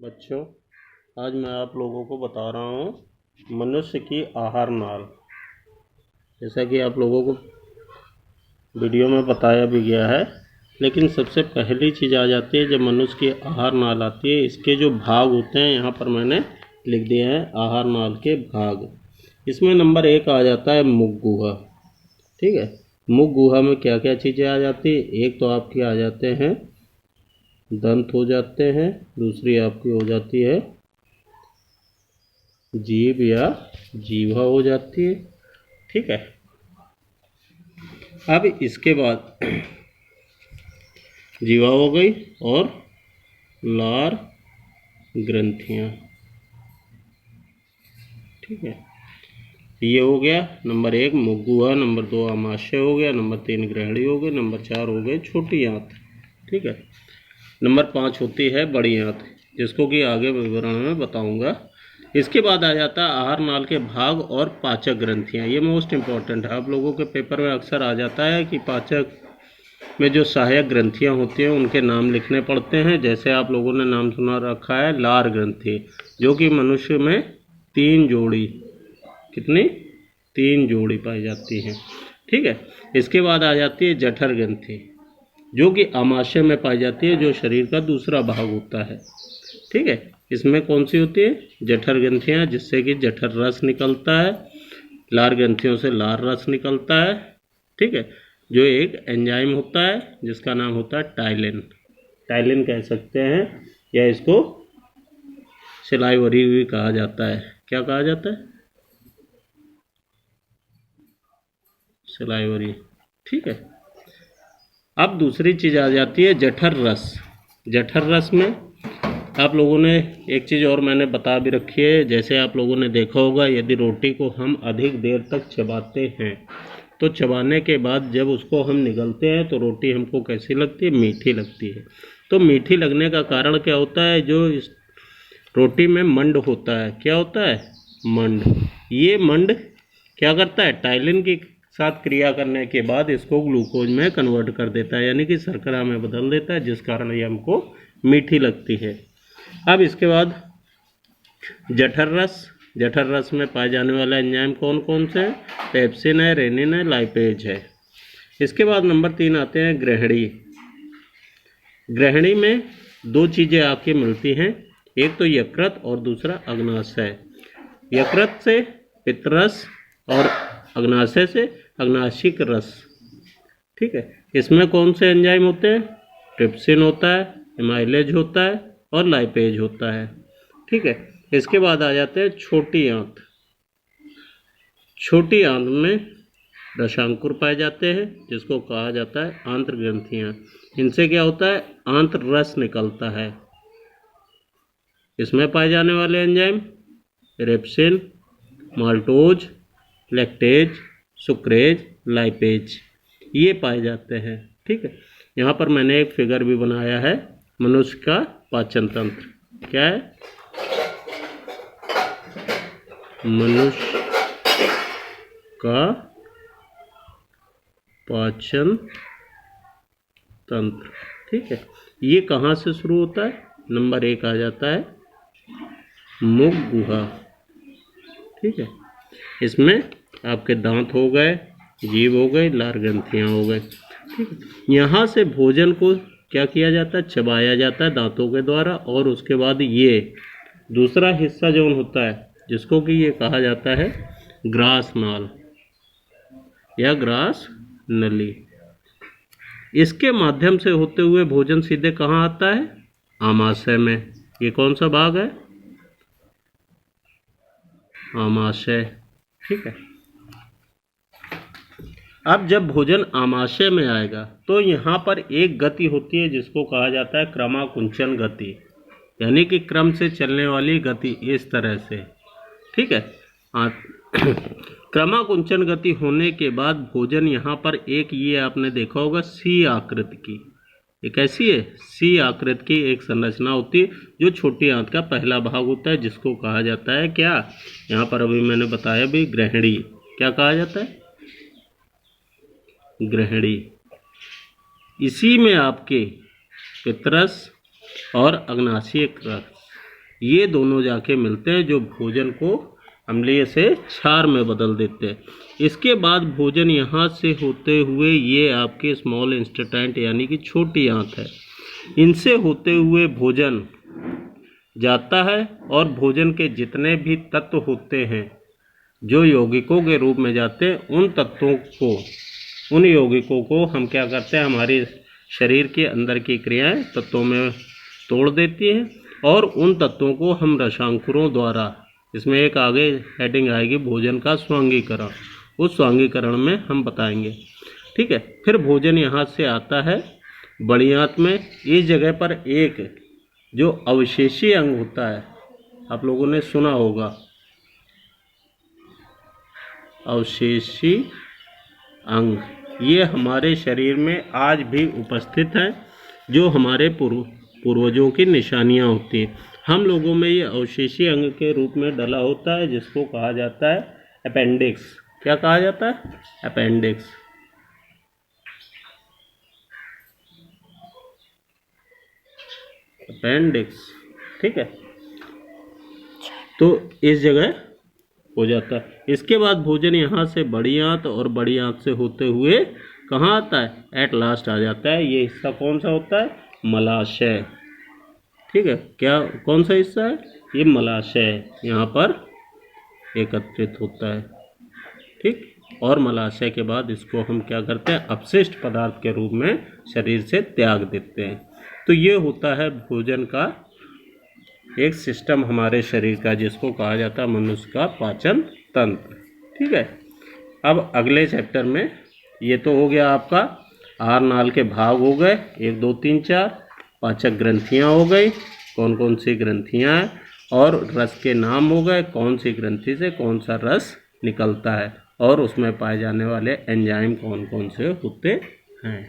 बच्चों, आज मैं आप लोगों को बता रहा हूँ मनुष्य की आहार नाल। जैसा कि आप लोगों को वीडियो में बताया भी गया है, लेकिन सबसे पहली चीज़ आ जाती है जब मनुष्य की आहार नाल आती है। इसके जो भाग होते हैं यहाँ पर मैंने लिख दिए हैं आहार नाल के भाग। इसमें नंबर 1 आ जाता है मुख गुहा। ठीक है, मुख गुहा में क्या क्या चीज़ें आ जाती है? एक तो आपकी आ जाते हैं दंत हो जाते हैं, दूसरी आपकी हो जाती है जीभ या जीवा हो जाती है। ठीक है, अब इसके बाद जीवा हो गई और लार ग्रंथियां। ठीक है, ये हो गया नंबर 1 मुख गुहा, नंबर 2 आमाशय हो गया, नंबर 3 ग्रहणी हो गई, नंबर 4 हो गई छोटी आंत। ठीक है, नंबर 5 होती है बड़ी आंत, जिसको कि आगे विवरण में बताऊंगा। इसके बाद आ जाता है आहार नाल के भाग और पाचक ग्रंथियां। ये मोस्ट इम्पॉर्टेंट है, आप लोगों के पेपर में अक्सर आ जाता है कि पाचक में जो सहायक ग्रंथियां होती हैं उनके नाम लिखने पड़ते हैं। जैसे आप लोगों ने नाम सुना रखा है लार ग्रंथि, जो कि मनुष्य में 3 जोड़ी, कितनी 3 जोड़ी पाई जाती हैं। ठीक है, इसके बाद आ जाती है जठर ग्रंथि, जो कि आमाशय में पाई जाती है, जो शरीर का दूसरा भाग होता है। ठीक है, इसमें कौन सी होती है? जठर ग्रंथियां, जिससे कि जठर रस निकलता है। लार ग्रंथियों से लार रस निकलता है। ठीक है, जो एक एंजाइम होता है जिसका नाम होता है टाइलिन। टाइलिन कह सकते हैं, या इसको सिलाइवरी भी कहा जाता है। क्या कहा जाता है? सिलाइवरी। ठीक है, अब दूसरी चीज़ आ जाती है जठर रस। जठर रस में आप लोगों ने एक चीज़ और मैंने बता भी रखी है। जैसे आप लोगों ने देखा होगा, यदि रोटी को हम अधिक देर तक चबाते हैं तो चबाने के बाद जब उसको हम निगलते हैं तो रोटी हमको कैसी लगती है? मीठी लगती है। तो मीठी लगने का कारण क्या होता है? जो इस रोटी में मंड होता है, क्या होता है? मंड। ये मंड क्या करता है? टाइलिन के साथ क्रिया करने के बाद इसको ग्लूकोज में कन्वर्ट कर देता है, यानी कि शर्करा में बदल देता है, जिस कारण ये हमको मीठी लगती है। अब इसके बाद जठर रस। जठर रस में पाए जाने वाला एंजाइम कौन कौन से हैं? पेप्सिन है, रेनिन है, लाइपेज है। इसके बाद नंबर 3 आते हैं ग्रहणी। ग्रहणी में 2 चीज़ें आपकी मिलती हैं, एक तो यकृत और दूसरा अग्नाशय। यकृत से पित्तरस और अग्नाशय से अग्नाशिक रस। ठीक है, इसमें कौन से एंजाइम होते हैं? ट्रिप्सिन होता है, एमाइलेज होता है और लाइपेज होता है। ठीक है, इसके बाद आ जाते हैं छोटी आंत। छोटी आंत में रसांकुर पाए जाते हैं, जिसको कहा जाता है आंत्र ग्रंथियां। इनसे क्या होता है? आंत्र रस निकलता है। इसमें पाए जाने वाले enzyme erepsin, maltose, lactase, sucrase, lipase, ये पाए जाते हैं। ठीक है, यहाँ पर मैंने एक फिगर भी बनाया है मनुष्य का पाचन तंत्र। क्या है? मनुष्य का पाचन तंत्र। ठीक है, ये कहाँ से शुरू होता है? नंबर 1 आ जाता है मुख गुहा। ठीक है, इसमें आपके दांत हो गए, जीभ हो गई, लार ग्रंथियाँ हो गए। ठीक है, यहाँ से भोजन को क्या किया जाता है? चबाया जाता है दांतों के द्वारा, और उसके बाद ये दूसरा हिस्सा जो होता है, जिसको कि ये कहा जाता है ग्रास नाल या ग्रास नली, इसके माध्यम से होते हुए भोजन सीधे कहाँ आता है? आमाशय में। ये कौन सा भाग है? आमाशय। ठीक है, अब जब भोजन आमाशय में आएगा तो यहाँ पर एक गति होती है जिसको कहा जाता है क्रमाकुंचन गति, यानी कि क्रम से चलने वाली गति, इस तरह से। ठीक है, क्रमाकुंचन गति होने के बाद भोजन यहाँ पर एक, ये आपने देखा होगा सी आकृति की, ये कैसी है? सी आकृति की एक संरचना होती है, जो छोटी आंत का पहला भाग होता है, जिसको कहा जाता है क्या? यहाँ पर अभी मैंने बताया भी, ग्रहणी। क्या कहा जाता है? ग्रहणी। इसी में आपके पित्तरस और अग्नाशयिक रस ये दोनों जाके मिलते हैं जो भोजन को अम्लीय से क्षार में बदल देते हैं। इसके बाद भोजन यहाँ से होते हुए ये आपके स्मॉल इंस्टेंट यानी कि छोटी आंत है, इनसे होते हुए भोजन जाता है और भोजन के जितने भी तत्व होते हैं जो यौगिकों के रूप में जाते हैं, उन तत्वों को, उन यौगिकों को हम क्या करते हैं, हमारे शरीर के अंदर की क्रियाएं तत्वों में तोड़ देती हैं और उन तत्वों को हम रसांकुरों द्वारा, इसमें एक आगे हेडिंग आएगी भोजन का स्वांगीकरण, उस स्वांगीकरण में हम बताएंगे। ठीक है, फिर भोजन यहाँ से आता है बड़ी आंत में। इस जगह पर एक जो अवशेषी अंग होता है, आप लोगों ने सुना होगा, अवशेषी अंग, ये हमारे शरीर में आज भी उपस्थित हैं, जो हमारे पूर्वजों की निशानियां होती हैं। हम लोगों में ये अवशेषी अंग के रूप में डला होता है, जिसको कहा जाता है अपेंडिक्स। क्या कहा जाता है? अपेंडिक्स। अपेंडिक्स, ठीक है। तो इस जगह हो जाता है। इसके बाद भोजन यहाँ से बड़ी आंत और बड़ी आंत से होते हुए कहाँ आता है? एट लास्ट आ जाता है। ये हिस्सा कौन सा होता है? मलाशय। ठीक है, क्या कौन सा हिस्सा है? ये मलाशय यहाँ पर एकत्रित होता है। ठीक, और मलाशय के बाद इसको हम क्या करते हैं? अपशिष्ट पदार्थ के रूप में शरीर से त्याग देते हैं। तो ये होता है भोजन का एक सिस्टम हमारे शरीर का, जिसको कहा जाता है मनुष्य का पाचन तंत्र। ठीक है, अब अगले चैप्टर में, ये तो हो गया आपका आहार नाल के भाग हो गए 1 2 3 4, पाचक ग्रंथियाँ हो गई, कौन कौन सी ग्रंथियाँ हैं, और रस के नाम हो गए, कौन सी ग्रंथि से कौन सा रस निकलता है, और उसमें पाए जाने वाले एंजाइम कौन कौन से होते हैं।